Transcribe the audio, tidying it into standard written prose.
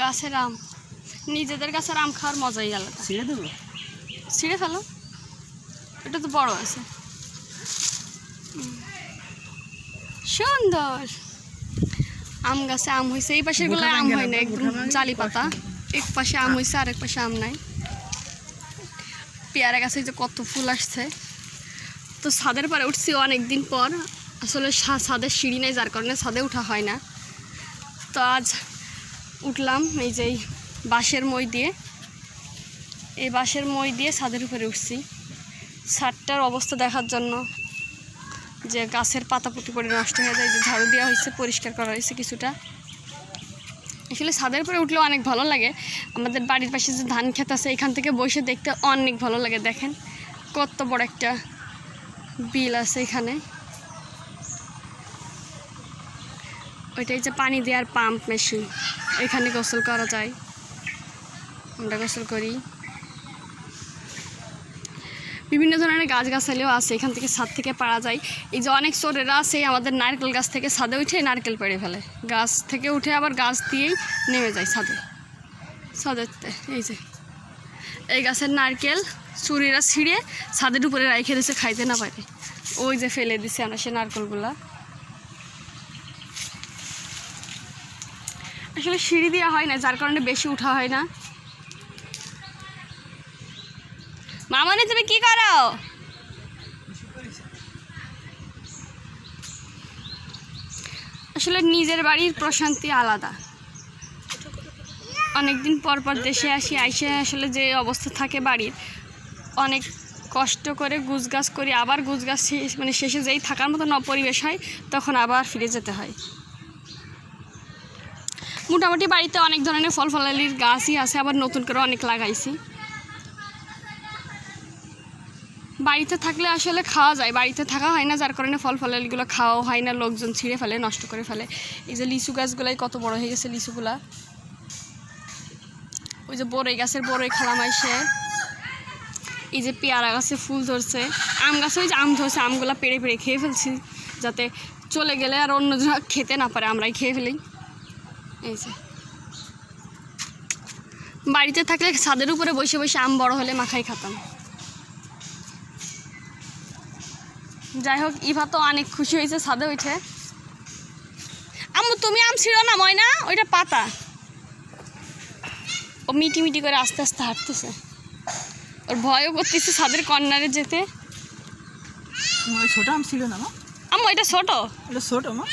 গাছের আম, নিজেদের গাছের আম খাওয়ার মজাই আলাদা। ছিঁড়ে দেবো? ছিঁড়ে ফেলো, এটা তো বড় আছে। সুন্দর আম গাছে আম হয়েছে। এই পাশের গুলো আম হয় না, একদম জালি পাতা। এক পাশে আম হয়েছে আর এক পাশে আম নাই। পেয়ারা গাছে যে কত ফুল আসছে। তো ছাদের পরে উঠছি অনেকদিন পর। আসলে ছাদের সিঁড়ি নেই, যার কারণে ছাদে উঠা হয় না। তো আজ উঠলাম এই যে বাঁশের মই দিয়ে, এই বাঁশের মই দিয়ে ছাদের উপরে উঠছি ছাদটার অবস্থা দেখার জন্য, যে গাছের পাতা পুঁতি পড়ে নষ্ট হয়ে যায়। যে ঝাড়ু দেওয়া হয়েছে, পরিষ্কার করা হয়েছে কিছুটা। আসলে ছাদের উপরে উঠলেও অনেক ভালো লাগে। আমাদের বাড়ির পাশে যে ধান ক্ষেত আছে, এখান থেকে বসে দেখতে অনেক ভালো লাগে। দেখেন কত বড় একটা বিল আছে এখানে। ওইটাই যে পানি দেওয়ার পাম্প মেশিন, এখানে গোসল করা যায়, আমরা গোসল করি। বিভিন্ন ধরনের গাছগাছালিও আছে, এখান থেকে ছাদ থেকে পাড়া যায়। এই যে অনেক চোরেরা আছে আমাদের নারকেল গাছ থেকে ছাদে উঠে নারকেল পেড়ে ফেলে। গাছ থেকে উঠে আবার গাছ দিয়েই নেমে যায় ছাদেতে। এই যে এই গাছের নারকেল চুরিরা ছিঁড়ে ছাদের উপরে রাইখে দিয়েছে, খাইতে না পারে। ওই যে ফেলে দিছে আমরা সে নারকেলগুলা। আসলে সিঁড়ি দেওয়া হয় না, যার কারণে বেশি উঠা হয় না। মামনি তুমি কি করো? আসলে নিজের বাড়ির প্রশান্তি আলাদা। অনেকদিন পর পর দেশে আইসে আসলে যে অবস্থা থাকে বাড়ির, অনেক কষ্ট করে গুছগাছ করি, আবার গুছগাছ মানে শেষে যেই থাকার মতো পরিবেশ হয়, তখন আবার ফিরে যেতে হয়। মোটামুটি বাড়িতে অনেক ধরনের ফল ফলালির গাছই আছে, আবার নতুন করে অনেক লাগাইছি। বাড়িতে থাকলে আসলে খাওয়া যায়, বাড়িতে থাকা হয় না, যার কারণে ফল ফলালিগুলো খাওয়াও হয় না, লোকজন ছিঁড়ে ফেলে, নষ্ট করে ফেলে। এই যে লিচু গাছগুলাই কত বড় হয়ে গেছে লিচুগুলা। ওই যে বড়ই গাছের বড়ই খালাম আইসে। এই যে পেয়ারা গাছে ফুল ধরছে, আম গাছে ওই যে আম ধরছে, আমগুলা পেড়ে পেড়ে খেয়ে ফেলছি, যাতে চলে গেলে আর অন্যজন খেতে না পারে, আমরাই খেয়ে ফেলি। এই যে বাড়িতে থাকলে ছাদের উপরে বসে বসে আম বড় হলে মাখাই খাতাম। যাই হোক, ইভা তো অনেক খুশি হয়েছে ছাদে উঠে। আম্মু তুমি আম ছিঁড়ো না, ময়না ওইটা পাতা। ও মিটি মিটি করে আস্তে আস্তে হাঁটতেছে, ওর ভয়ও করতেছে ছাদের কর্নারে যেতে। ছোট আম ছিল না আম্মু এটা ছোট, এটা ছোট মা।